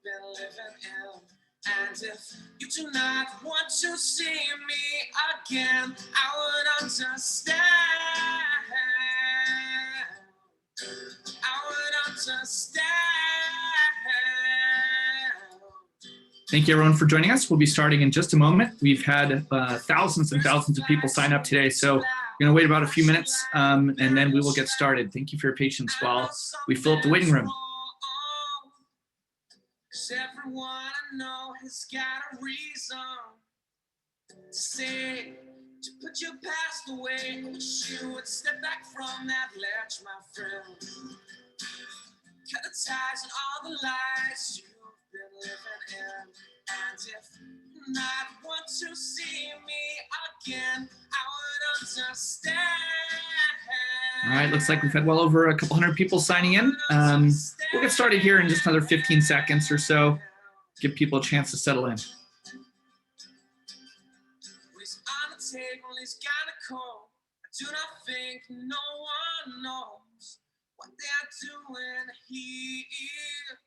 been living in. And if you do not want to see me again, I would understand. I would understand. Thank you, everyone, for joining us. We'll be starting in just a moment. We've had thousands and thousands of people sign up today, so we're going to wait about a few minutes, and then we will get started. Thank you for your patience while we fill up the waiting room. Everyone I know has got a reason to say, to put your past away. I wish you would step back from that ledge, my friend. Cut the ties and all the lies you've been living in. And if you not want to see me again, I would understand. All right, looks like we've had well over a couple hundred people signing in. We'll get started here in just another 15 seconds or so. Give people a chance to settle in. I do not think no one knows what they're doing here.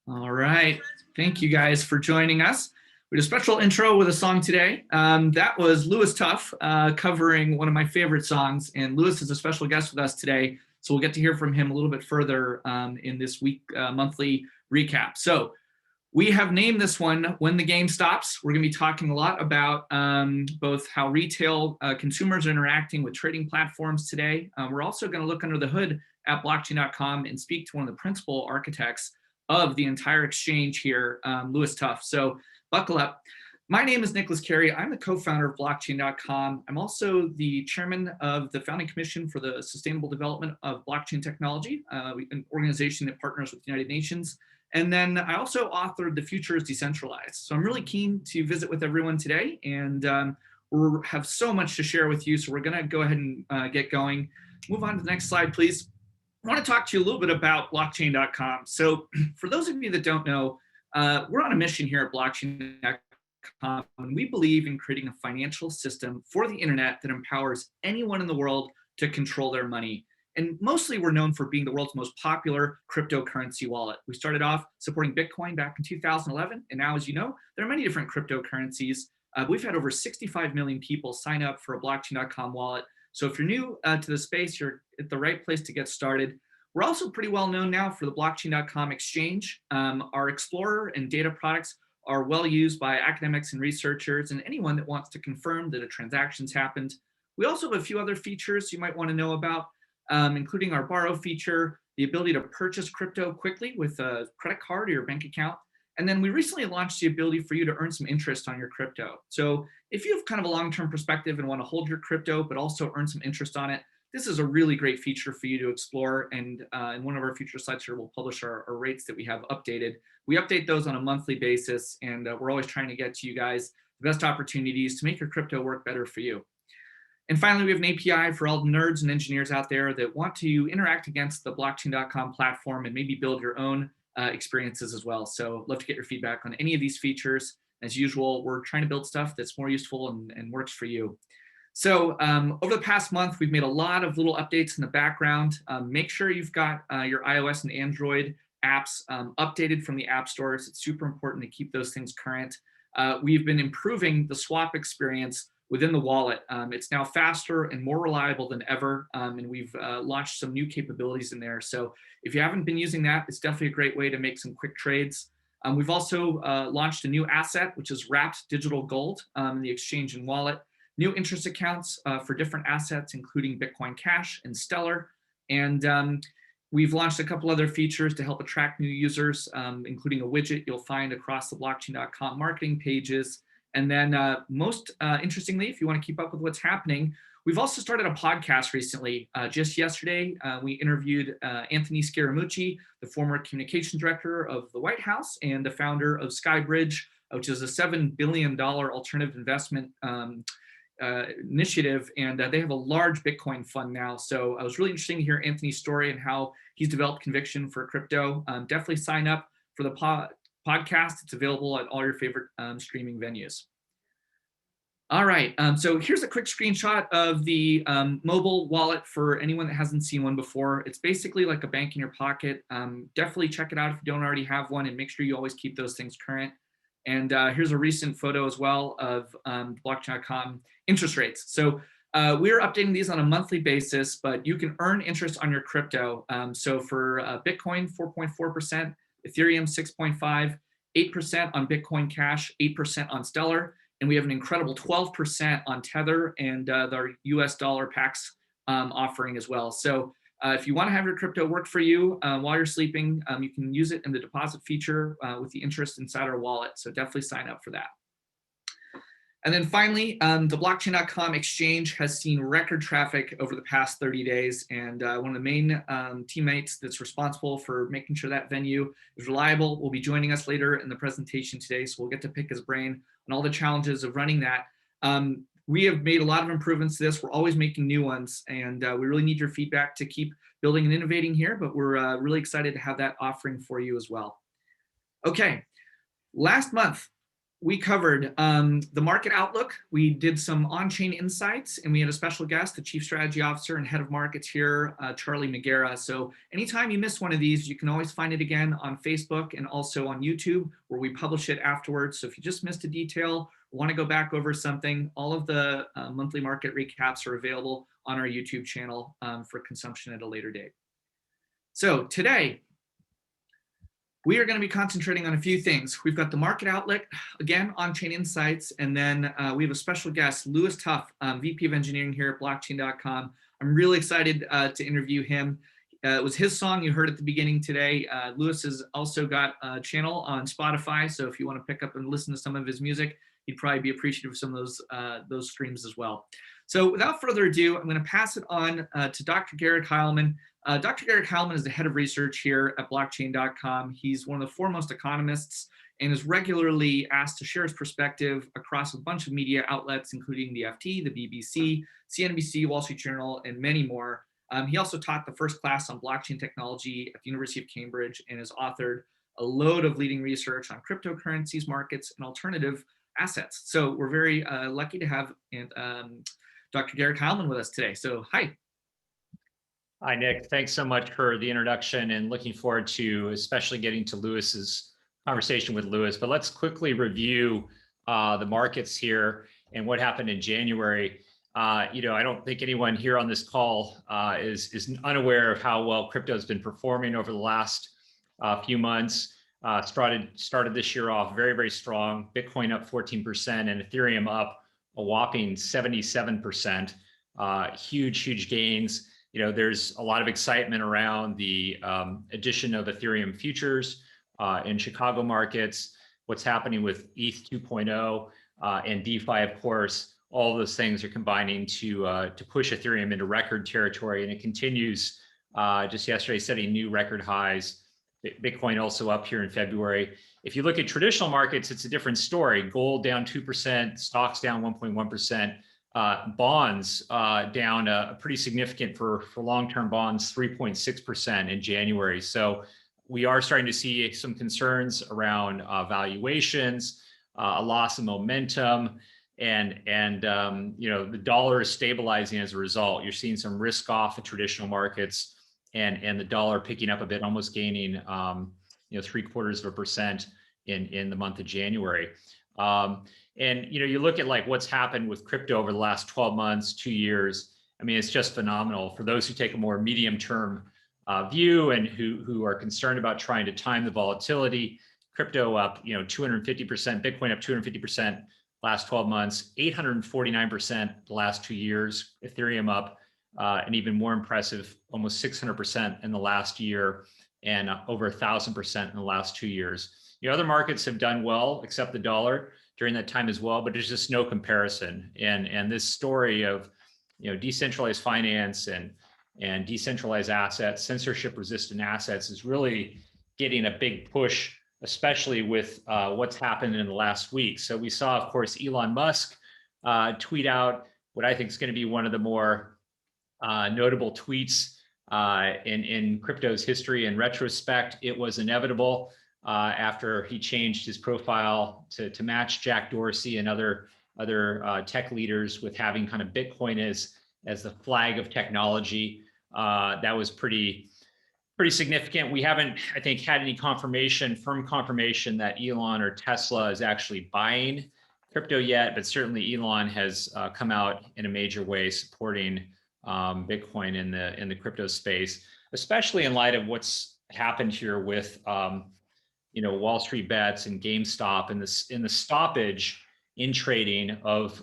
All right, thank you guys for joining us. We did a special intro with a song today. That was Lewis Tuff covering one of my favorite songs, and Lewis is a special guest with us today, so we'll get to hear from him a little bit further in this week monthly recap. So we have named this one When the Game Stops. We're going to be talking a lot about both how retail consumers are interacting with trading platforms today. We're also going to look under the hood at blockchain.com and speak to one of the principal architects of the entire exchange here, Lewis Tuff. So buckle up. My name is Nicholas Carey. I'm the co-founder of blockchain.com. I'm also the chairman of the founding commission for the sustainable development of blockchain technology, an organization that partners with the United Nations. And then I also authored The Future is Decentralized. So I'm really keen to visit with everyone today, and we have so much to share with you. So we're going to go ahead and get going. Move on to the next slide, please. I want to talk to you a little bit about blockchain.com. So for those of you that don't know, we're on a mission here at blockchain.com, and we believe in creating a financial system for the internet that empowers anyone in the world to control their money. And mostly we're known for being the world's most popular cryptocurrency wallet. We started off supporting Bitcoin back in 2011, and now, as you know, there are many different cryptocurrencies. We've had over 65 million people sign up for a blockchain.com wallet. So if you're new to the space, you're at the right place to get started. We're also pretty well known now for the blockchain.com exchange. Our Explorer and data products are well used by academics and researchers and anyone that wants to confirm that a transaction's happened. We also have a few other features you might want to know about, including our borrow feature, the ability to purchase crypto quickly with a credit card or your bank account. And then we recently launched the ability for you to earn some interest on your crypto. So if you have kind of a long-term perspective and want to hold your crypto, but also earn some interest on it, this is a really great feature for you to explore. And in one of our future slides here, we'll publish our rates that we have updated. We update those on a monthly basis, and we're always trying to get to you guys the best opportunities to make your crypto work better for you. And finally, we have an API for all the nerds and engineers out there that want to interact against the blockchain.com platform and maybe build your own experiences as well. So love to get your feedback on any of these features. As usual, we're trying to build stuff that's more useful and works for you. So over the past month, we've made a lot of little updates in the background. Make sure you've got your iOS and Android apps updated from the app stores. It's super important to keep those things current. We've been improving the swap experience within the wallet. It's now faster and more reliable than ever, and we've launched some new capabilities in there. So if you haven't been using that, it's definitely a great way to make some quick trades. We've also launched a new asset, which is wrapped digital gold in the exchange and wallet. New interest accounts for different assets, including Bitcoin Cash and Stellar. And we've launched a couple other features to help attract new users, including a widget you'll find across the blockchain.com marketing pages. And then most interestingly, if you want to keep up with what's happening, we've also started a podcast recently. Just yesterday, we interviewed Anthony Scaramucci, the former communications director of the White House and the founder of Skybridge, which is a $7 billion alternative investment initiative. And they have a large Bitcoin fund now. So it was really interesting to hear Anthony's story and how he's developed conviction for crypto. Definitely sign up for the podcast. It's available at all your favorite streaming venues. All right, so here's a quick screenshot of the mobile wallet for anyone that hasn't seen one before. It's basically like a bank in your pocket. Definitely check it out if you don't already have one, and make sure you always keep those things current. And here's a recent photo as well of blockchain.com interest rates. So we're updating these on a monthly basis, but you can earn interest on your crypto. So for Bitcoin, 4.4%, Ethereum, 6.5%, 8% on Bitcoin Cash, 8% on Stellar. And we have an incredible 12% on Tether and our US dollar PAX offering as well. So if you want to have your crypto work for you while you're sleeping, you can use it in the deposit feature with the interest inside our wallet. So definitely sign up for that. And then finally, the blockchain.com exchange has seen record traffic over the past 30 days. And one of the main teammates that's responsible for making sure that venue is reliable will be joining us later in the presentation today. So we'll get to pick his brain on all the challenges of running that. We have made a lot of improvements to this. We're always making new ones, and we really need your feedback to keep building and innovating here, but we're really excited to have that offering for you as well. Okay, last month, we covered the market outlook. We did some on-chain insights, and we had a special guest, the Chief Strategy Officer and Head of Markets here, Charlie Magera. So anytime you miss one of these, you can always find it again on Facebook and also on YouTube, where we publish it afterwards. So if you just missed a detail, or want to go back over something, all of the monthly market recaps are available on our YouTube channel for consumption at a later date. So today, we are going to be concentrating on a few things. We've got the market outlook, again, on-chain insights, and then we have a special guest, Lewis Tuff, VP of Engineering here at blockchain.com. I'm really excited to interview him. It was his song you heard at the beginning today. Lewis has also got a channel on Spotify, so if you want to pick up and listen to some of his music, he'd probably be appreciative of some of those streams as well. So without further ado, I'm going to pass it on to Dr. Garrick Heilman. Dr. Garrick Heilman is the head of research here at blockchain.com. He's one of the foremost economists and is regularly asked to share his perspective across a bunch of media outlets, including the FT, the BBC, CNBC, Wall Street Journal, and many more. He also taught the first class on blockchain technology at the University of Cambridge and has authored a load of leading research on cryptocurrencies, markets, and alternative assets. So we're very lucky to have Dr. Garrick Heilman with us today. So hi. Hi, Nick. Thanks so much for the introduction, and looking forward to especially getting to Lewis's conversation with Lewis. But let's quickly review the markets here and what happened in January. I don't think anyone here on this call is unaware of how well crypto has been performing over the last few months. Started this year off very, very strong. Bitcoin up 14% and Ethereum up a whopping 77%. Huge gains. There's a lot of excitement around the addition of Ethereum futures in Chicago markets, what's happening with ETH 2.0 and DeFi, of course. All of those things are combining to push Ethereum into record territory, and it continues just yesterday setting new record highs. Bitcoin also up here in February. If you look at traditional markets, it's a different story. Gold down 2%, stocks down 1.1%. Bonds down pretty significant for long-term bonds, 3.6% in January. So we are starting to see some concerns around valuations, a loss of momentum, and the dollar is stabilizing as a result. You're seeing some risk off the traditional markets, and the dollar picking up a bit, almost gaining 0.75% in the month of January. And you look at like what's happened with crypto over the last 12 months, 2 years. I mean, it's just phenomenal. For those who take a more medium-term view and who are concerned about trying to time the volatility, crypto up 250%, Bitcoin up 250% last 12 months, 849% the last 2 years. Ethereum up an even more impressive, almost 600% in the last year, and over 1,000% in the last 2 years. Other markets have done well, except the dollar during that time as well, but there's just no comparison. And this story of decentralized finance and decentralized assets, censorship-resistant assets, is really getting a big push, especially with what's happened in the last week. So we saw, of course, Elon Musk tweet out what I think is going to be one of the more notable tweets in crypto's history. In retrospect, it was inevitable after he changed his profile to match Jack Dorsey and other other tech leaders with having kind of Bitcoin as the flag of technology. That was pretty significant. We haven't, I think, had any firm confirmation that Elon or Tesla is actually buying crypto yet, but certainly Elon has come out in a major way supporting Bitcoin in the crypto space, especially in light of what's happened here with Wall Street Bets and GameStop and the stoppage in trading of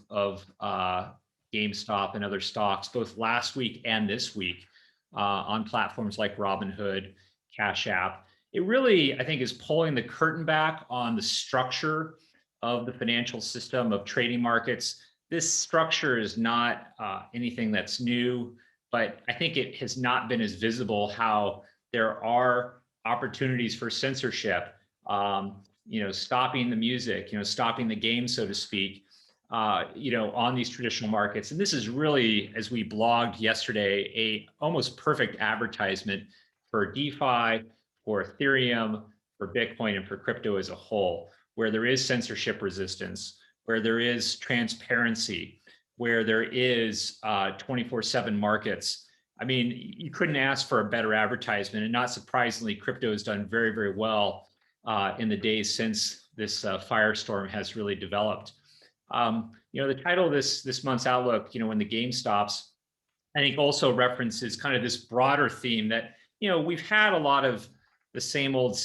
GameStop and other stocks both last week and this week on platforms like Robinhood, Cash App. It really, I think, is pulling the curtain back on the structure of the financial system of trading markets. This structure is not anything that's new, but I think it has not been as visible how there are opportunities for censorship, stopping the music, stopping the game, so to speak, on these traditional markets. And this is really, as we blogged yesterday, a almost perfect advertisement for DeFi, for Ethereum, for Bitcoin, and for crypto as a whole, where there is censorship resistance, where there is transparency, where there is 24/7 markets. I mean, you couldn't ask for a better advertisement. And not surprisingly, crypto has done very, very well in the days since this firestorm has really developed. The title of this month's outlook, when the game stops, I think also references kind of this broader theme that, we've had a lot of the same old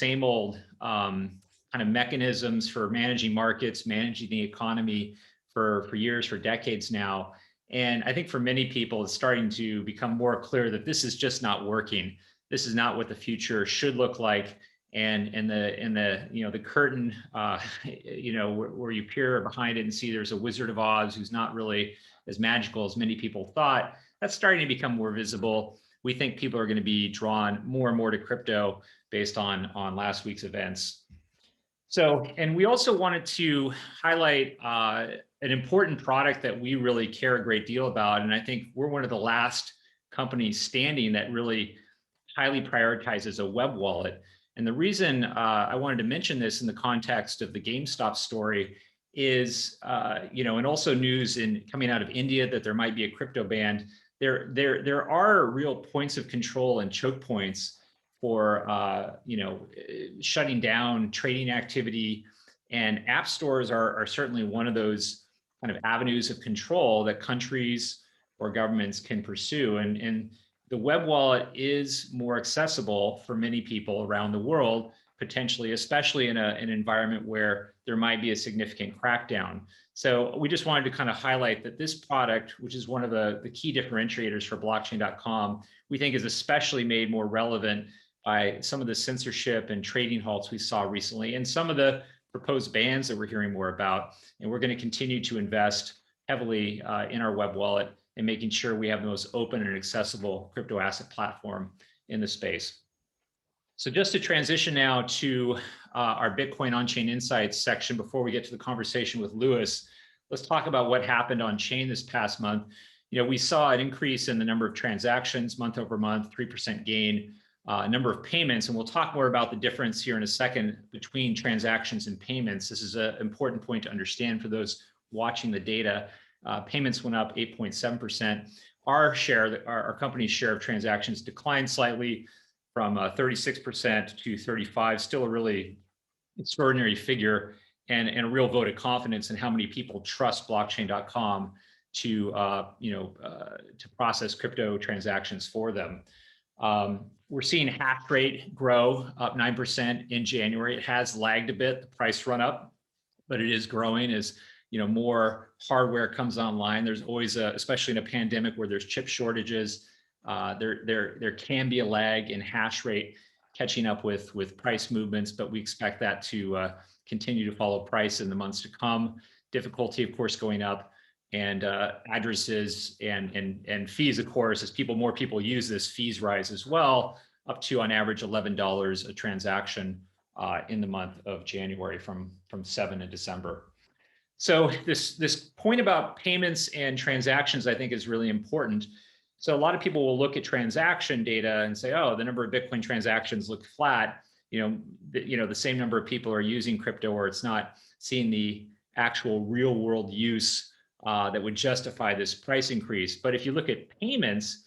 kind of mechanisms for managing markets, managing the economy for years, for decades now. And I think for many people, it's starting to become more clear that this is just not working. This is not what the future should look like. And the curtain, where you peer behind it and see there's a Wizard of Oz who's not really as magical as many people thought, that's starting to become more visible. We think people are going to be drawn more and more to crypto based on last week's events. So, and we also wanted to highlight an important product that we really care a great deal about. And I think we're one of the last companies standing that really highly prioritizes a web wallet. And the reason I wanted to mention this in the context of the GameStop story is, and also news coming out of India that there might be a crypto ban. There are real points of control and choke points for shutting down trading activity, and app stores are certainly one of those kind of avenues of control that countries or governments can pursue. And the web wallet is more accessible for many people around the world, potentially, especially in an environment where there might be a significant crackdown. So we just wanted to kind of highlight that this product, which is one of the key differentiators for blockchain.com, we think is especially made more relevant by some of the censorship and trading halts we saw recently and some of the proposed bans that we're hearing more about. And we're going to continue to invest heavily in our web wallet and making sure we have the most open and accessible crypto asset platform in the space. So just to transition now to our Bitcoin on-chain insights section before we get to the conversation with Lewis, let's talk about what happened on chain this past month. We saw an increase in the number of transactions month over month, 3% gain, number of payments, and we'll talk more about the difference here in a second between transactions and payments. This is an important point to understand for those watching the data. Payments went up 8.7%. Our company's share of transactions declined slightly from 36% to 35%. Still a really extraordinary figure and a real vote of confidence in how many people trust blockchain.com to process crypto transactions for them. We're seeing hash rate grow up 9% in January. It has lagged a bit, the price run up, but it is growing as more hardware comes online. There's always especially in a pandemic where there's chip shortages, there can be a lag in hash rate catching up with price movements, but we expect that to continue to follow price in the months to come. Difficulty, of course, going up, and addresses and fees, of course, as more people use this, fees rise as well, up to on average $11 a transaction in the month of January from 7 in December. So this point about payments and transactions, I think, is really important. So a lot of people will look at transaction data and say, oh, the number of Bitcoin transactions look flat. The same number of people are using crypto, or it's not seeing the actual real world use that would justify this price increase. But if you look at payments,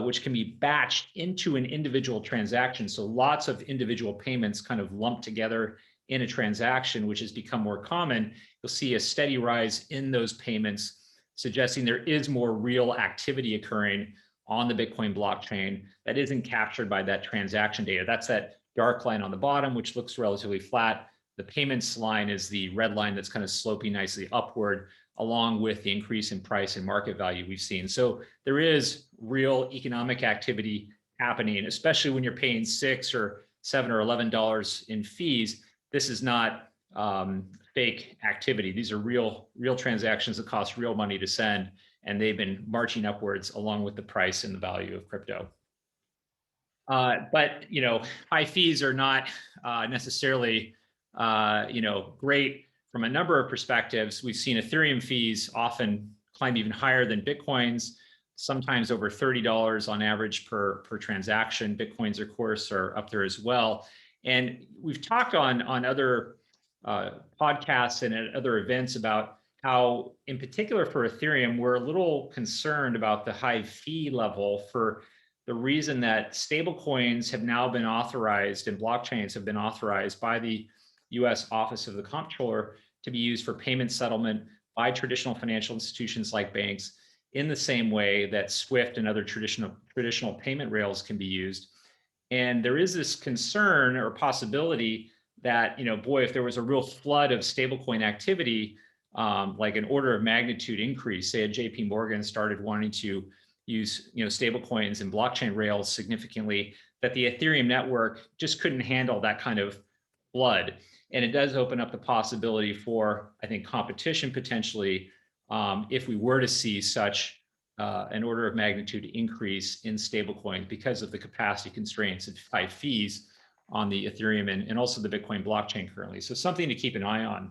which can be batched into an individual transaction, so lots of individual payments kind of lumped together in a transaction, which has become more common, you'll see a steady rise in those payments, suggesting there is more real activity occurring on the Bitcoin blockchain that isn't captured by that transaction data. That's that dark line on the bottom, which looks relatively flat. The payments line is the red line that's kind of sloping nicely upward, along with the increase in price and market value we've seen. So there is real economic activity happening, especially when you're paying $6 or $7 or $11 in fees. This is not fake activity. These are real transactions that cost real money to send, and they've been marching upwards along with the price and the value of crypto. But high fees are not necessarily great from a number of perspectives. We've seen Ethereum fees often climb even higher than Bitcoin's, sometimes over $30 on average per transaction. Bitcoins, of course, are up there as well. And we've talked on other podcasts and at other events about how, in particular for Ethereum, we're a little concerned about the high fee level for the reason that stablecoins have now been authorized and blockchains have been authorized by the US Office of the Comptroller to be used for payment settlement by traditional financial institutions like banks in the same way that SWIFT and other traditional payment rails can be used. And there is this concern or possibility that, boy, if there was a real flood of stablecoin activity, like an order of magnitude increase, say a JP Morgan started wanting to use stablecoins and blockchain rails significantly, that the Ethereum network just couldn't handle that kind of flood. And it does open up the possibility for, I think, competition potentially, if we were to see such an order of magnitude increase in stablecoins because of the capacity constraints and high fees on the Ethereum and also the Bitcoin blockchain currently. So something to keep an eye on.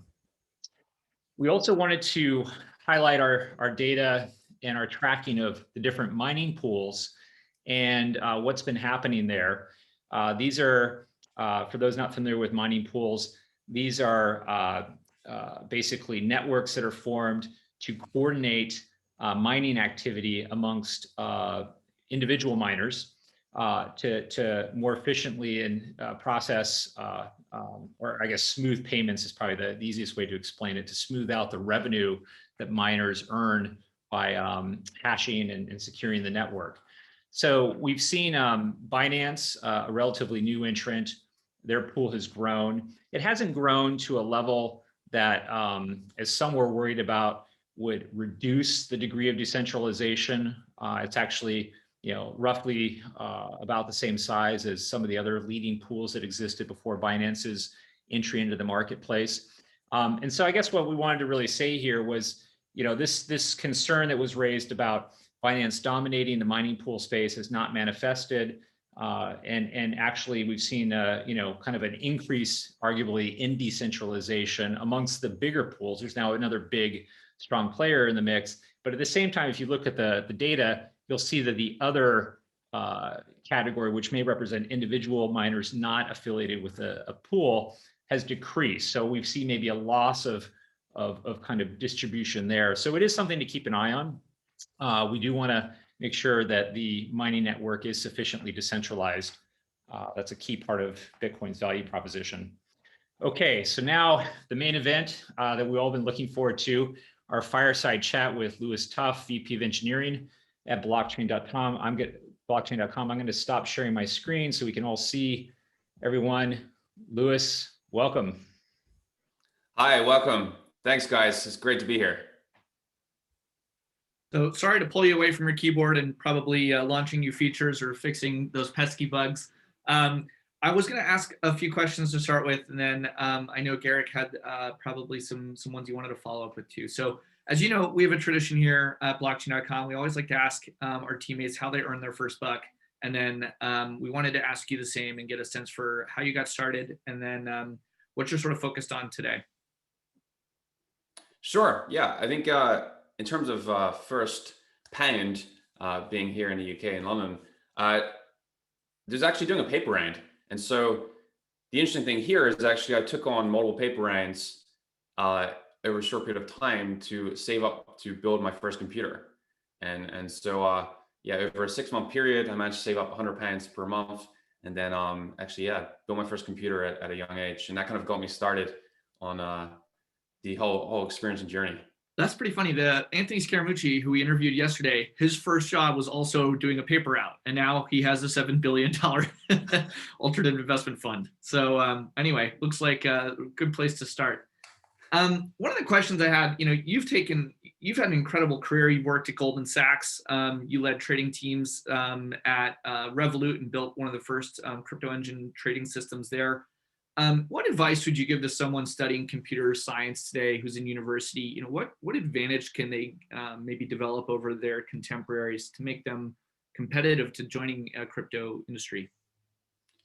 We also wanted to highlight our data and our tracking of the different mining pools and what's been happening there. These are, for those not familiar with mining pools, these are basically networks that are formed to coordinate mining activity amongst individual miners to more efficiently and process, or I guess smooth payments is probably the easiest way to explain it, to smooth out the revenue that miners earn by hashing and securing the network. So we've seen Binance, a relatively new entrant, their pool has grown. It hasn't grown to a level that, as some were worried about, would reduce the degree of decentralization. It's actually, roughly about the same size as some of the other leading pools that existed before Binance's entry into the marketplace. And so I guess what we wanted to really say here was, this concern that was raised about Binance dominating the mining pool space has not manifested. And actually we've seen, kind of an increase, arguably, in decentralization amongst the bigger pools. There's now another big, strong player in the mix. But at the same time, if you look at the data, you'll see that the other category, which may represent individual miners not affiliated with a pool, has decreased. So we've seen maybe a loss of kind of distribution there. So it is something to keep an eye on. We do want to make sure that the mining network is sufficiently decentralized. That's a key part of Bitcoin's value proposition. Okay, so now the main event that we've all been looking forward to, our fireside chat with Lewis Tuff, VP of Engineering at blockchain.com. I'm going to stop sharing my screen so we can all see everyone. Lewis, welcome. Hi, welcome. Thanks, guys. It's great to be here. So sorry to pull you away from your keyboard and probably launching new features or fixing those pesky bugs. I was going to ask a few questions to start with, and then I know Garrick had probably some ones you wanted to follow up with too. So as you know, we have a tradition here at blockchain.com. We always like to ask our teammates how they earn their first buck. And then we wanted to ask you the same and get a sense for how you got started and then what you're sort of focused on today. Sure. Yeah, I think in terms of first pound, being here in the UK in London, there's actually doing a paper round. And so the interesting thing here is actually I took on multiple paper rounds over a short period of time to save up to build my first computer. And so, yeah, over a 6-month period, I managed to save up £100 per month. And then actually, yeah, built my first computer at a young age. And that kind of got me started on the whole experience and journey. That's pretty funny. The Anthony Scaramucci, who we interviewed yesterday, his first job was also doing a paper route, and now he has a $7 billion alternative investment fund. So anyway, looks like a good place to start. One of the questions I had, you've had an incredible career. You worked at Goldman Sachs. You led trading teams at Revolut and built one of the first crypto engine trading systems there. What advice would you give to someone studying computer science today who's in university? What advantage can they maybe develop over their contemporaries to make them competitive to joining a crypto industry?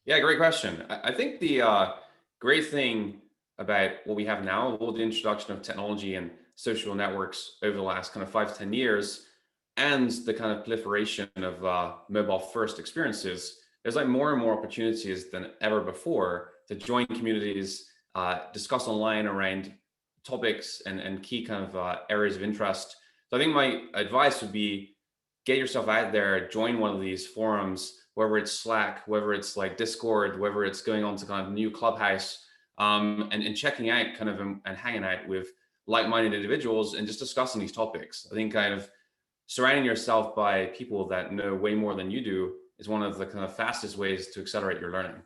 Yeah, great question. I think the great thing about what we have now, all the introduction of technology and social networks over the last kind of 5 to 10 years, and the kind of proliferation of mobile first experiences, there's like more and more opportunities than ever before to join communities, discuss online around topics and key kind of areas of interest. So I think my advice would be get yourself out there, join one of these forums, whether it's Slack, whether it's like Discord, whether it's going on to kind of new Clubhouse, and checking out kind of and hanging out with like-minded individuals and just discussing these topics. I think kind of surrounding yourself by people that know way more than you do is one of the kind of fastest ways to accelerate your learning.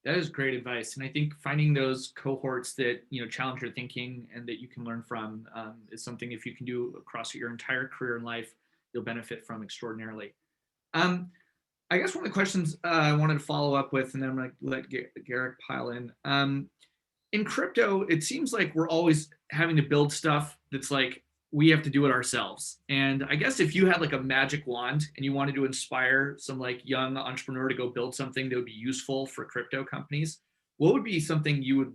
That is great advice. And I think finding those cohorts that, challenge your thinking and that you can learn from is something, if you can do across your entire career in life, you'll benefit from extraordinarily. I guess one of the questions I wanted to follow up with, and then I'm going to let Garrick pile in. In crypto, it seems like we're always having to build stuff that's like, we have to do it ourselves. And I guess if you had like a magic wand and you wanted to inspire some like young entrepreneur to go build something that would be useful for crypto companies, what would be something you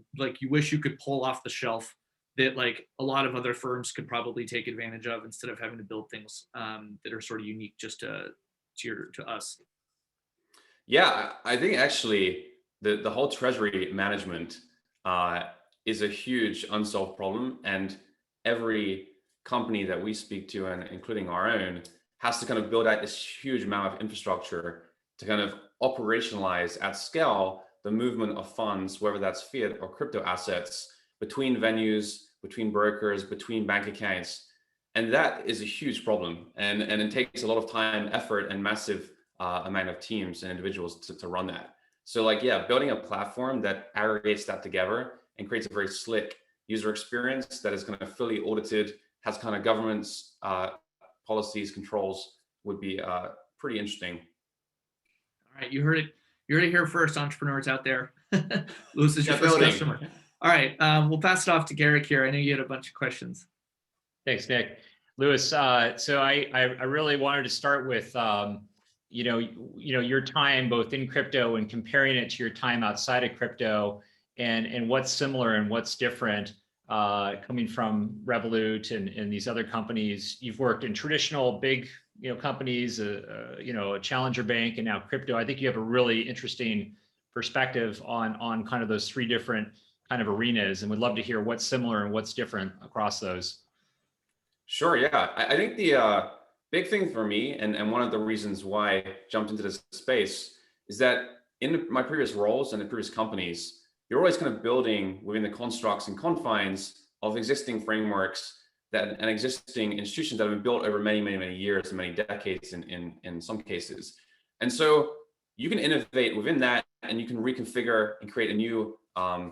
wish you could pull off the shelf that like a lot of other firms could probably take advantage of instead of having to build things that are sort of unique just to us? Yeah, I think actually the whole treasury management is a huge unsolved problem, and every company that we speak to, and including our own, has to kind of build out this huge amount of infrastructure to kind of operationalize at scale the movement of funds, whether that's fiat or crypto assets, between venues, between brokers, between bank accounts. And that is a huge problem. And it takes a lot of time, effort, and massive amount of teams and individuals to run that. So like, yeah, building a platform that aggregates that together and creates a very slick user experience that is kind of fully audited, has kind of governance, policies, controls, would be pretty interesting. All right, you heard it here first, entrepreneurs out there. Lewis is your first building. customer. All right, we'll pass it off to Garrick here. I know you had a bunch of questions. Thanks, Nick. Lewis, so I really wanted to start with your time both in crypto and comparing it to your time outside of crypto, and what's similar and what's different. Coming from Revolut and these other companies, you've worked in traditional big companies, a challenger bank, and now crypto. I think you have a really interesting perspective on kind of those 3 different kind of arenas, and would love to hear what's similar and what's different across those. Sure, yeah. I think the big thing for me, and one of the reasons why I jumped into this space, is that in my previous roles and in previous companies, you're always kind of building within the constructs and confines of existing frameworks and existing institutions that have been built over many, many, many years and many decades in some cases. And so you can innovate within that, and you can reconfigure and create a new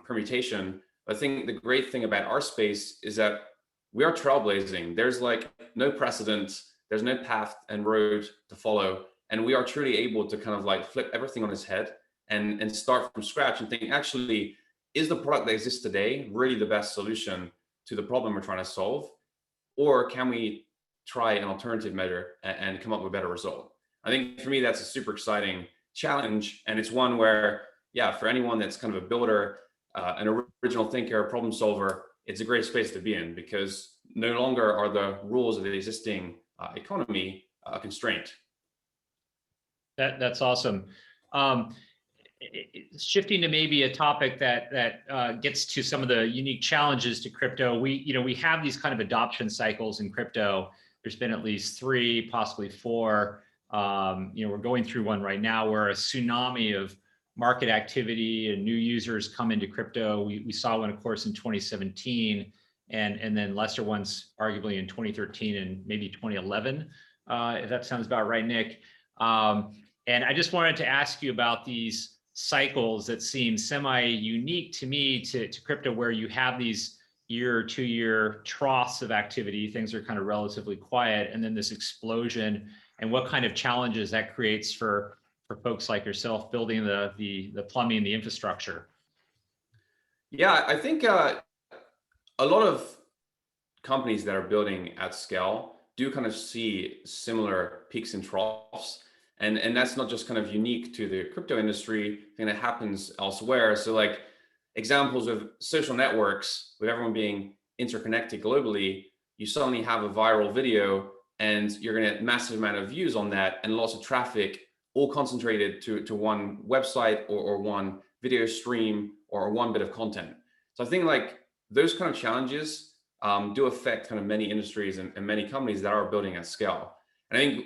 permutation. But I think the great thing about our space is that we are trailblazing. There's like no precedent, there's no path and road to follow. And we are truly able to kind of like flip everything on its head and start from scratch and think, actually, is the product that exists today really the best solution to the problem we're trying to solve? Or can we try an alternative measure and come up with a better result? I think for me, that's a super exciting challenge. And it's one where, yeah, for anyone that's kind of a builder, an original thinker, problem solver, it's a great space to be in, because no longer are the rules of the existing economy a constraint. That's awesome. shifting to maybe a topic that gets to some of the unique challenges to crypto, we have these kind of adoption cycles in crypto. There's been at least 3, possibly 4. We're going through one right now where a tsunami of market activity and new users come into crypto. We saw one, of course, in 2017, and then lesser ones arguably in 2013 and maybe 2011, if that sounds about right, Nick. And I just wanted to ask you about these cycles that seem semi-unique to me to crypto, where you have these year or 2-year troughs of activity, things are kind of relatively quiet, and then this explosion, and what kind of challenges that creates for folks like yourself building the plumbing, the infrastructure. Yeah, I think a lot of companies that are building at scale do kind of see similar peaks and troughs. And that's not just kind of unique to the crypto industry, I think that happens elsewhere. So like examples of social networks with everyone being interconnected globally, you suddenly have a viral video and you're going to get massive amount of views on that and lots of traffic all concentrated to one website or one video stream or one bit of content. So I think like those kind of challenges do affect kind of many industries and many companies that are building at scale. And I think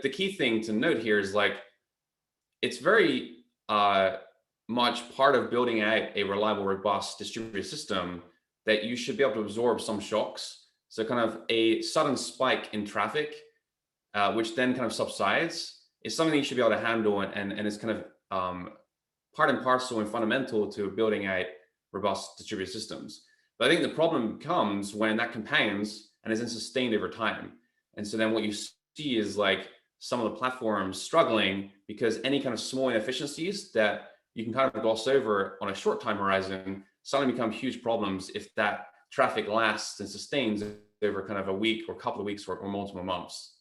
the key thing to note here is like, it's very much part of building out a reliable, robust distributed system that you should be able to absorb some shocks. So kind of a sudden spike in traffic, which then kind of subsides, is something you should be able to handle, and is kind of part and parcel and fundamental to building out robust distributed systems. But I think the problem comes when that compounds and is then sustained over time. And so then what you see is like some of the platforms struggling because any kind of small inefficiencies that you can kind of gloss over on a short time horizon suddenly become huge problems if that traffic lasts and sustains over kind of a week or a couple of weeks or multiple months.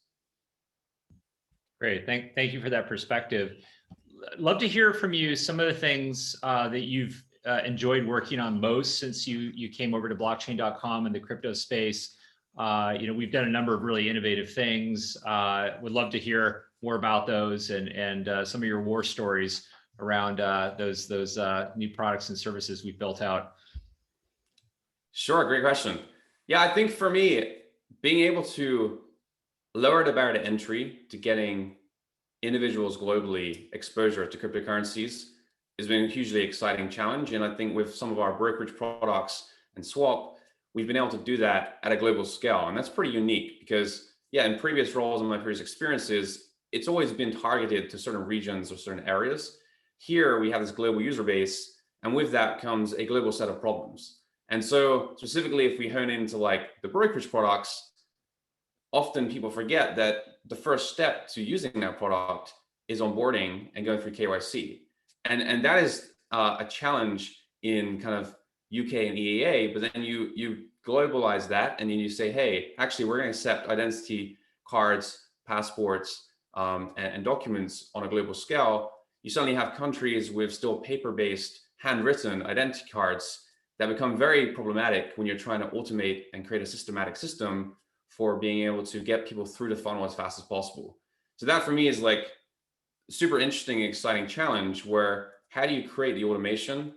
Great, thank you for that perspective. Love to hear from you some of the things that you've enjoyed working on most since you came over to blockchain.com and the crypto space. We've done a number of really innovative things. Would love to hear more about those and some of your war stories around those new products and services we've built out. Sure, great question. Yeah, I think for me, being able to lower the barrier to entry to getting individuals globally exposure to cryptocurrencies has been a hugely exciting challenge. And I think with some of our brokerage products and swap, we've been able to do that at a global scale. And that's pretty unique because, yeah, in previous roles and my previous experiences, it's always been targeted to certain regions or certain areas. Here, we have this global user base, and with that comes a global set of problems. And so specifically, if we hone into like the brokerage products, often people forget that the first step to using that product is onboarding and going through KYC. And that is a challenge in kind of UK and EEA, but then you globalize that and then you say, hey, actually, we're going to accept identity cards, passports, and documents on a global scale. You suddenly have countries with still paper-based, handwritten identity cards that become very problematic when you're trying to automate and create a systematic system for being able to get people through the funnel as fast as possible. So that for me is like super interesting and exciting challenge where how do you create the automation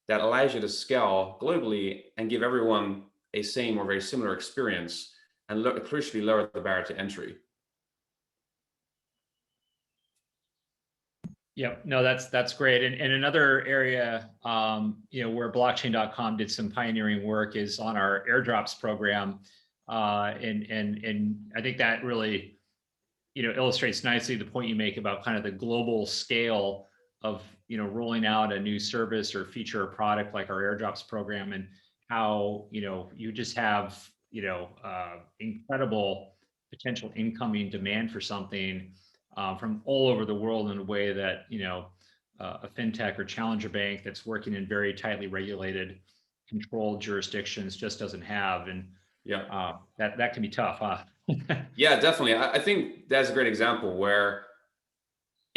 that allows you to scale globally and give everyone a same or very similar experience and crucially lower the barrier to entry. Yep, no, that's great. And another area, where blockchain.com did some pioneering work is on our airdrops program. And I think that really, illustrates nicely the point you make about kind of the global scale of, rolling out a new service or feature or product like our airdrops program, and how, you just have, incredible potential incoming demand for something from all over the world in a way that, a fintech or challenger bank that's working in very tightly regulated, controlled jurisdictions just doesn't have. And yeah, that can be tough, huh? Yeah, definitely. I think that's a great example where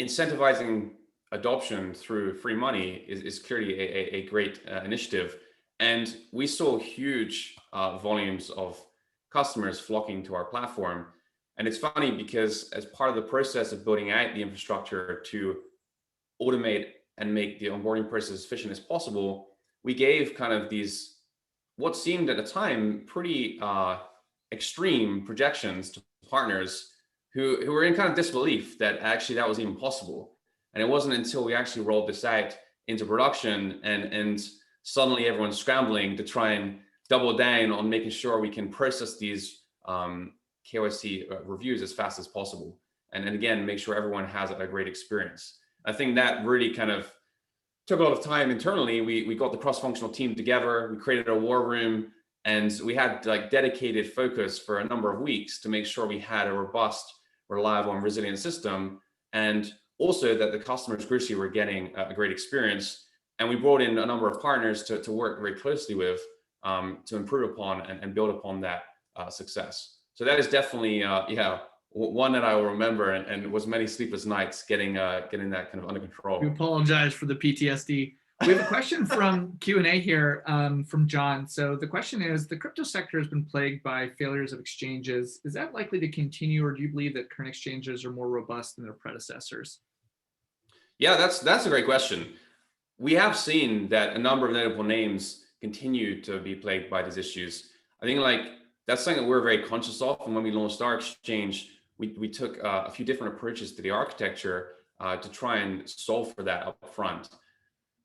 incentivizing adoption through free money is clearly a great initiative. And we saw huge volumes of customers flocking to our platform. And it's funny because as part of the process of building out the infrastructure to automate and make the onboarding process as efficient as possible, we gave kind of these, what seemed at the time, pretty extreme projections to partners who were in kind of disbelief that actually that was even possible. And it wasn't until we actually rolled this out into production and suddenly everyone's scrambling to try and double down on making sure we can process these KYC reviews as fast as possible. And again, make sure everyone has a great experience. I think that really kind of took a lot of time internally. We got the cross-functional team together, we created a war room, and we had like dedicated focus for a number of weeks to make sure we had a robust, reliable, and resilient system. And also that the customers crucially were getting a great experience. And we brought in a number of partners to work very closely with to improve upon and build upon that success. So that is definitely, one that I will remember, and it was many sleepless nights getting that kind of under control. We apologize for the PTSD. We have a question from Q&A here from John. So the question is, the crypto sector has been plagued by failures of exchanges. Is that likely to continue, or do you believe that current exchanges are more robust than their predecessors? Yeah, that's a great question. We have seen that a number of notable names continue to be plagued by these issues. I think like that's something that we're very conscious of. And when we launched our exchange, we took a few different approaches to the architecture to try and solve for that up front.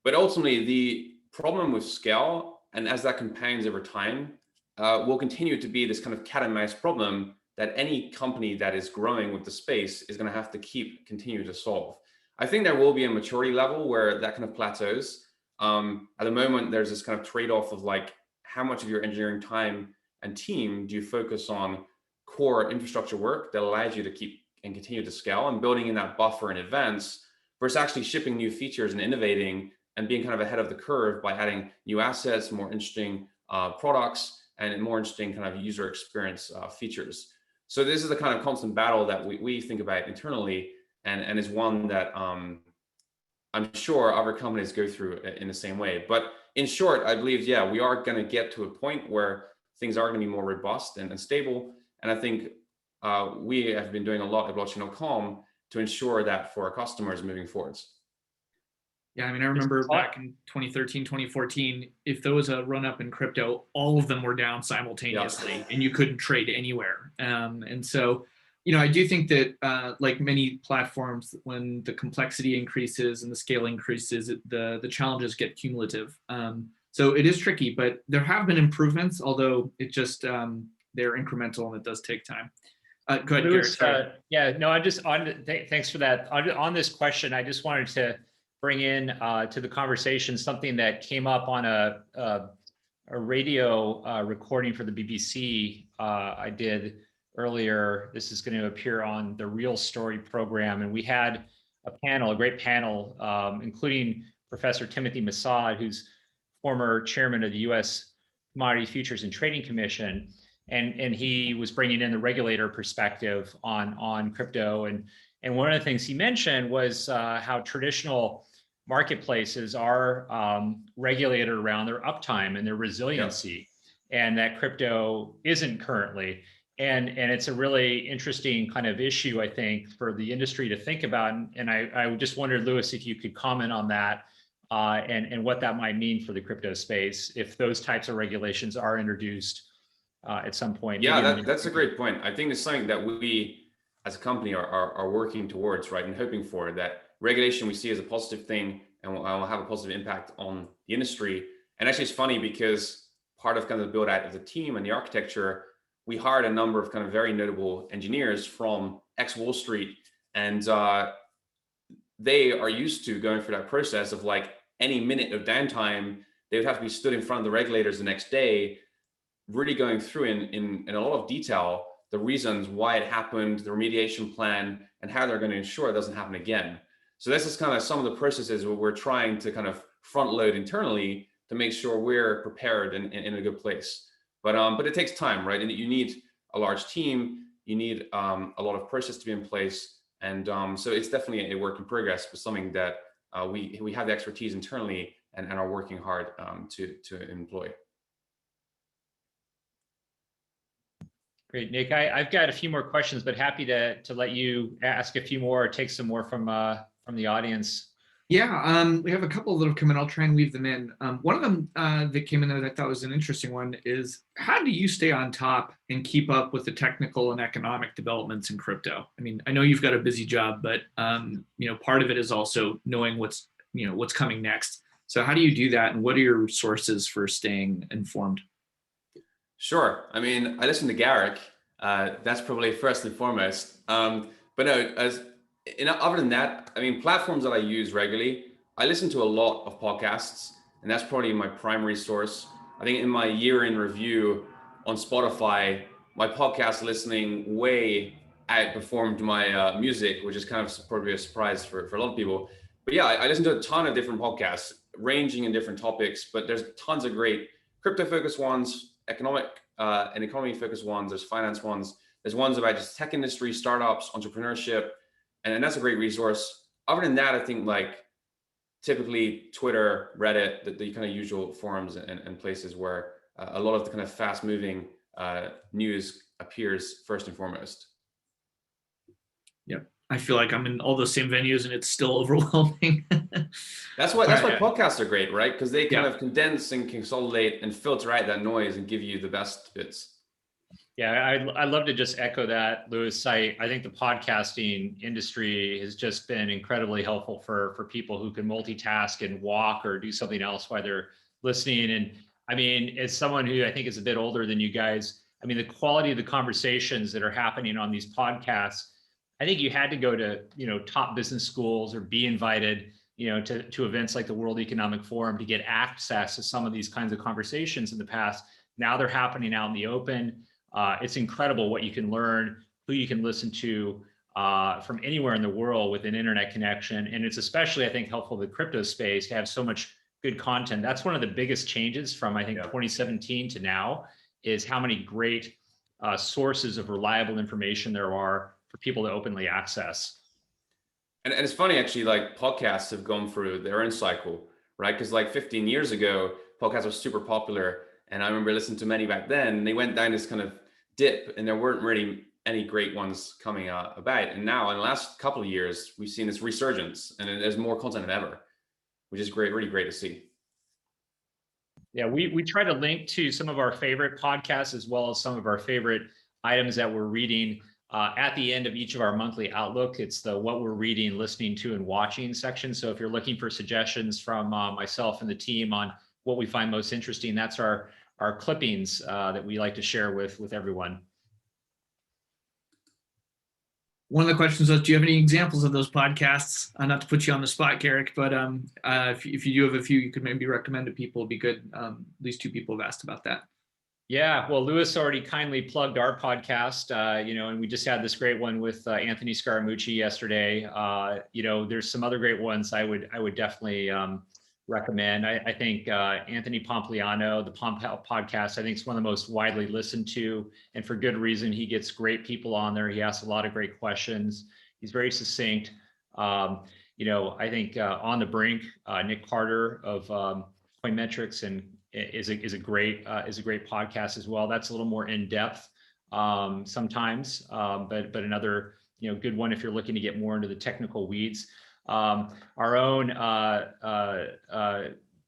But ultimately, the problem with scale, and as that compounds over time, will continue to be this kind of cat and mouse problem that any company that is growing with the space is going to have to continue to solve. I think there will be a maturity level where that kind of plateaus. At the moment, there's this kind of trade-off of like, how much of your engineering time and team do you focus on core infrastructure work that allows you to keep and continue to scale, and building in that buffer in advance, versus actually shipping new features and innovating and being kind of ahead of the curve by adding new assets, more interesting products, and more interesting kind of user experience features. So this is the kind of constant battle that we think about internally, and is one that I'm sure other companies go through in the same way. But in short, I believe, yeah, we are going to get to a point where things are going to be more robust and stable. And I think we have been doing a lot at blockchain.com to ensure that for our customers moving forwards. Yeah, I mean, I remember back in 2013, 2014, if there was a run up in crypto, all of them were down simultaneously, and you couldn't trade anywhere. And so, you know, I do think that like many platforms, when the complexity increases and the scale increases, the challenges get cumulative. So it is tricky, but there have been improvements, although it just, they're incremental and it does take time. Go ahead, Lewis, Garrett. yeah, no, I just, thanks for that. On this question, I just wanted to bring in to the conversation something that came up on a radio recording for the BBC I did earlier. This is going to appear on the Real Story program, and we had a great panel, including Professor Timothy Massad, who's former chairman of the U.S. Commodity Futures and Trading Commission, and he was bringing in the regulator perspective on crypto, and one of the things he mentioned was how traditional marketplaces are regulated around their uptime and their resiliency, and that crypto isn't currently. And it's a really interesting kind of issue, I think, for the industry to think about. And I just wondered, Lewis, if you could comment on that and what that might mean for the crypto space if those types of regulations are introduced at some point. Yeah, that's a great point. I think it's something that we as a company are working towards, right, and hoping for, that regulation we see as a positive thing and will have a positive impact on the industry. And actually, it's funny because part of kind of the build out of the team and the architecture, we hired a number of kind of very notable engineers from ex-Wall Street, and they are used to going through that process of like any minute of downtime, they would have to be stood in front of the regulators the next day, really going through in a lot of detail the reasons why it happened, the remediation plan, and how they're going to ensure it doesn't happen again. So this is kind of some of the processes where we're trying to kind of front load internally to make sure we're prepared and in a good place. But it takes time, right? And you need a large team, you need a lot of process to be in place. And so it's definitely a work in progress, but something that we have the expertise internally and are working hard to employ. Great, Nick. I've got a few more questions, but happy to let you ask a few more or take some more from the audience. Yeah, we have a couple that have come in. I'll try and weave them in. One of them that came in that I thought was an interesting one is, how do you stay on top and keep up with the technical and economic developments in crypto? I mean, I know you've got a busy job, but part of it is also knowing what's coming next. So how do you do that, and what are your sources for staying informed? Sure. I mean, I listen to Garrick. That's probably first and foremost. But no, other than that, I mean, platforms that I use regularly, I listen to a lot of podcasts, and that's probably my primary source. I think in my year in review on Spotify, my podcast listening way outperformed my music, which is kind of probably a surprise for a lot of people. But yeah, I listen to a ton of different podcasts, ranging in different topics, but there's tons of great crypto-focused ones, economic and economy-focused ones. There's finance ones. There's ones about just tech industry, startups, entrepreneurship, and that's a great resource. Other than that, I think like typically Twitter, Reddit, the kind of usual forums and places where a lot of the kind of fast-moving news appears first and foremost. Yeah, I feel like I'm in all those same venues, and it's still overwhelming. That's why podcasts are great, right? Because they kind of condense and consolidate and filter out that noise and give you the best bits. Yeah, I love to just echo that, Lewis. I think the podcasting industry has just been incredibly helpful for people who can multitask and walk or do something else while they're listening. And I mean, as someone who I think is a bit older than you guys, I mean, the quality of the conversations that are happening on these podcasts, I think you had to go to, top business schools or be invited, to events like the World Economic Forum to get access to some of these kinds of conversations in the past. Now they're happening out in the open. It's incredible what you can learn, who you can listen to from anywhere in the world with an internet connection. And it's especially, I think, helpful to the crypto space to have so much good content. That's one of the biggest changes from, I think, 2017 to now, is how many great sources of reliable information there are for people to openly access. And it's funny, actually, like podcasts have gone through their own cycle, right? Because like 15 years ago, podcasts were super popular. And I remember listening to many back then, and they went down this kind of dip, and there weren't really any great ones coming about. And now in the last couple of years, we've seen this resurgence, and there's more content than ever, which is great, really great to see. Yeah, we try to link to some of our favorite podcasts as well as some of our favorite items that we're reading at the end of each of our monthly outlook. It's the what we're reading, listening to, and watching section. So if you're looking for suggestions from myself and the team on what we find most interesting, that's our clippings that we like to share with everyone. One of the questions was, do you have any examples of those podcasts? Not to put you on the spot, Garrick, but if you do have a few, you could maybe recommend to people. It'd be good. At least 2 people have asked about that. Yeah, well, Lewis already kindly plugged our podcast, and we just had this great one with Anthony Scaramucci yesterday. There's some other great ones I would definitely recommend. I think Anthony Pompliano, the Pomp podcast, I think is one of the most widely listened to, and for good reason. He gets great people on there. He asks a lot of great questions. He's very succinct. I think On the Brink, Nick Carter of Coinmetrics and is a great podcast as well. That's a little more in depth sometimes, but another good one if you're looking to get more into the technical weeds. Our own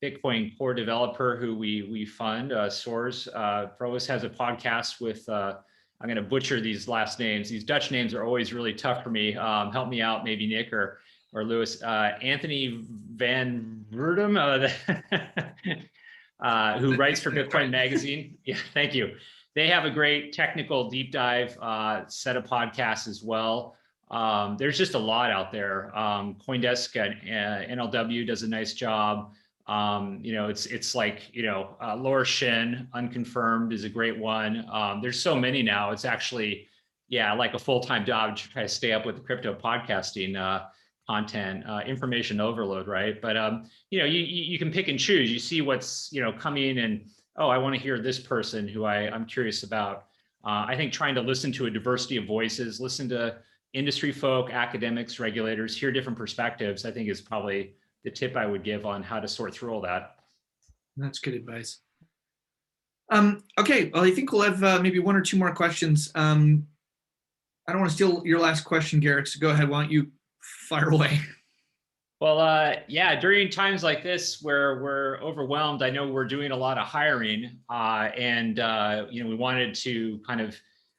Bitcoin core developer who we fund, Soars Provost, has a podcast with, I'm going to butcher these last names. These Dutch names are always really tough for me. Help me out, maybe Nick or Lewis. Anthony Van Roodem, who writes for Bitcoin Magazine. Yeah, thank you. They have a great technical deep dive set of podcasts as well. There's just a lot out there. CoinDesk and NLW does a nice job. It's like, Laura Shin, Unconfirmed, is a great one. There's so many now. It's actually, like a full-time job to try to stay up with the crypto podcasting content, information overload, right? But you can pick and choose. You see what's coming, and I want to hear this person who I'm curious about. I think trying to listen to a diversity of voices, listen to industry folk, academics, regulators, hear different perspectives, I think is probably the tip I would give on how to sort through all that. That's good advice. Okay, well, I think we'll have maybe 1 or 2 more questions. I don't want to steal your last question, Garrick, so go ahead. Why don't you fire away? Well, yeah, during times like this where we're overwhelmed, I know we're doing a lot of hiring, and we wanted to kind of,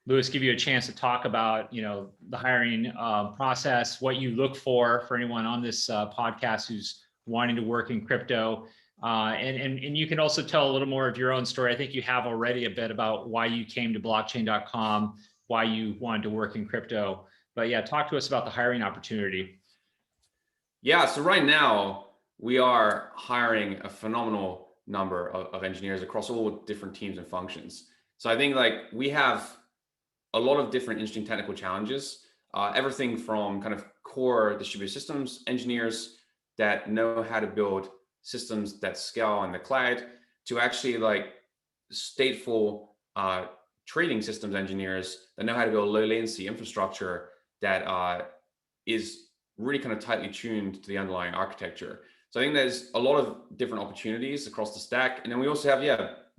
Lewis, give you a chance to talk about, the hiring process, what you look for anyone on this podcast who's wanting to work in crypto, and you can also tell a little more of your own story. I think you have already a bit about why you came to blockchain.com, why you wanted to work in crypto, but yeah, talk to us about the hiring opportunity. Yeah, so right now we are hiring a phenomenal number of engineers across all different teams and functions. So I think like we have a lot of different interesting technical challenges, everything from kind of core distributed systems engineers that know how to build systems that scale in the cloud to actually like stateful trading systems engineers that know how to build low latency infrastructure that is really kind of tightly tuned to the underlying architecture. So I think there's a lot of different opportunities across the stack. And then we also have,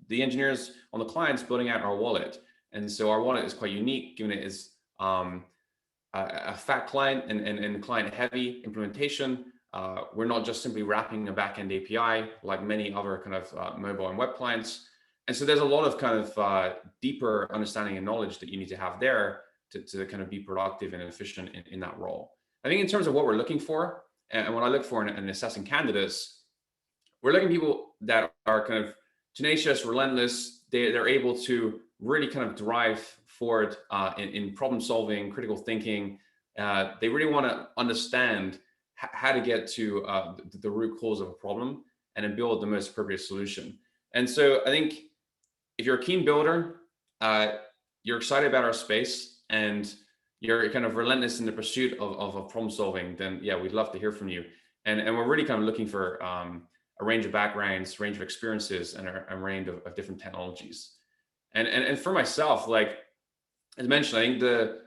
the engineers on the clients building out our wallet. And so our wallet is quite unique, given it is a fat client and client heavy implementation. We're not just simply wrapping a backend API like many other kind of mobile and web clients. And so there's a lot of kind of deeper understanding and knowledge that you need to have there to kind of be productive and efficient in that role. I think in terms of what we're looking for, and what I look for in assessing candidates, we're looking at people that are kind of tenacious, relentless. They're able to really kind of drive forward in problem solving, critical thinking. They really want to understand how to get to the root cause of a problem and then build the most appropriate solution. And so I think if you're a keen builder, you're excited about our space, and you're kind of relentless in the pursuit of problem solving, then yeah, we'd love to hear from you. And we're really kind of looking for a range of backgrounds, range of experiences, and a range of different technologies. And for myself, like as mentioned, I think the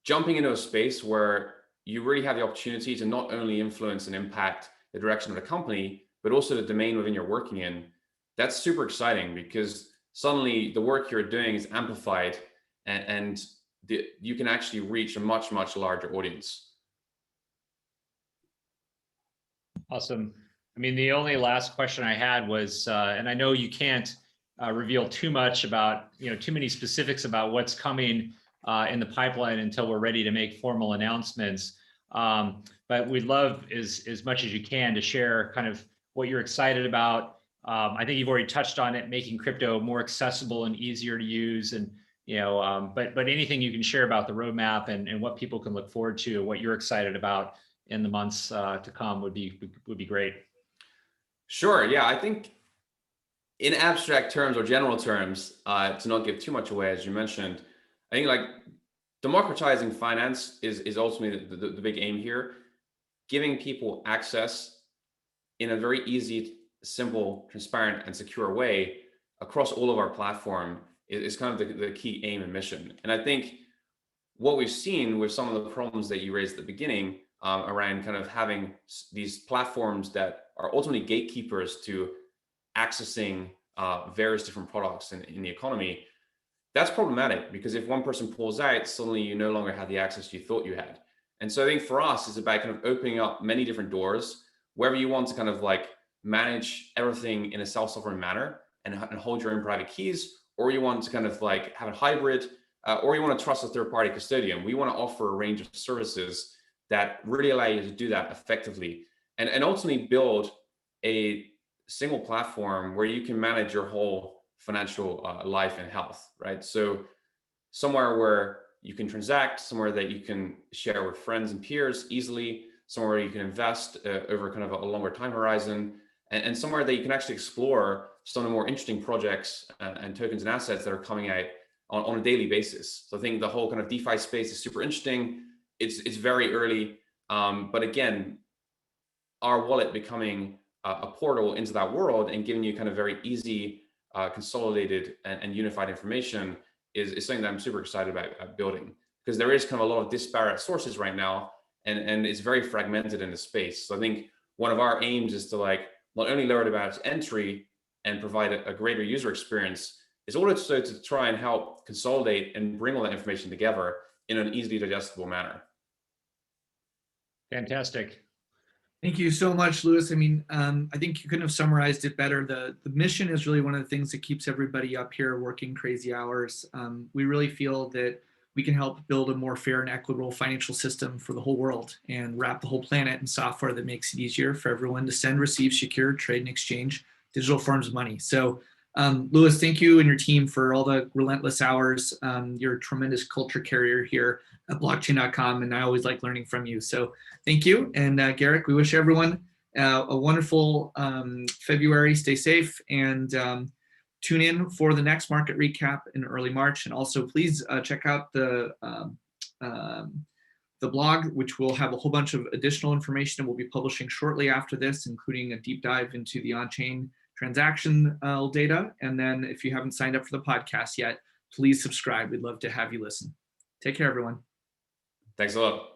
jumping into a space where you really have the opportunity to not only influence and impact the direction of the company, but also the domain within you're working in, that's super exciting because suddenly the work you're doing is amplified and you can actually reach a much, much larger audience. Awesome. I mean, the only last question I had was, and I know you can't reveal too much about, too many specifics about what's coming in the pipeline until we're ready to make formal announcements. But we'd love as much as you can to share kind of what you're excited about. I think you've already touched on it, making crypto more accessible and easier to use, and but anything you can share about the roadmap and what people can look forward to, what you're excited about in the months to come would be great. Sure. Yeah, I think in abstract terms or general terms, to not give too much away, as you mentioned, I think like democratizing finance is ultimately the big aim here. Giving people access in a very easy, simple, transparent, and secure way across all of our platform is kind of the key aim and mission. And I think what we've seen with some of the problems that you raised at the beginning around kind of having these platforms that are ultimately gatekeepers to accessing various different products in the economy, that's problematic because if one person pulls out, suddenly you no longer have the access you thought you had. And so I think for us, it's about kind of opening up many different doors, wherever you want to kind of like manage everything in a self-sovereign manner and hold your own private keys, or you want to kind of like have a hybrid, or you want to trust a third-party custodian. We want to offer a range of services that really allow you to do that effectively and ultimately build a single platform where you can manage your whole financial life and health, right? So somewhere where you can transact, somewhere that you can share with friends and peers easily, somewhere you can invest over kind of a longer time horizon, and somewhere that you can actually explore some of the more interesting projects and tokens and assets that are coming out on a daily basis. So I think the whole kind of DeFi space is super interesting. It's very early, but again, our wallet becoming a portal into that world and giving you kind of very easy, consolidated and unified information is something that I'm super excited about building, because there is kind of a lot of disparate sources right now, and it's very fragmented in the space. So I think one of our aims is to like not only lower the barrier to entry and provide a greater user experience, is also to try and help consolidate and bring all that information together in an easily digestible manner. Fantastic. Thank you so much, Lewis. I mean, I think you couldn't have summarized it better. The mission is really one of the things that keeps everybody up here working crazy hours. We really feel that we can help build a more fair and equitable financial system for the whole world and wrap the whole planet in software that makes it easier for everyone to send, receive, secure, trade, and exchange digital forms of money. So, Lewis, thank you and your team for all the relentless hours. You're a tremendous culture carrier here at blockchain.com, and I always like learning from you. So thank you. And Garrick, we wish everyone a wonderful February. Stay safe and tune in for the next market recap in early March. And also please check out the blog, which will have a whole bunch of additional information we'll be publishing shortly after this, including a deep dive into the on-chain transaction data. And then if you haven't signed up for the podcast yet, please subscribe. We'd love to have you listen. Take care, everyone. Thanks a lot.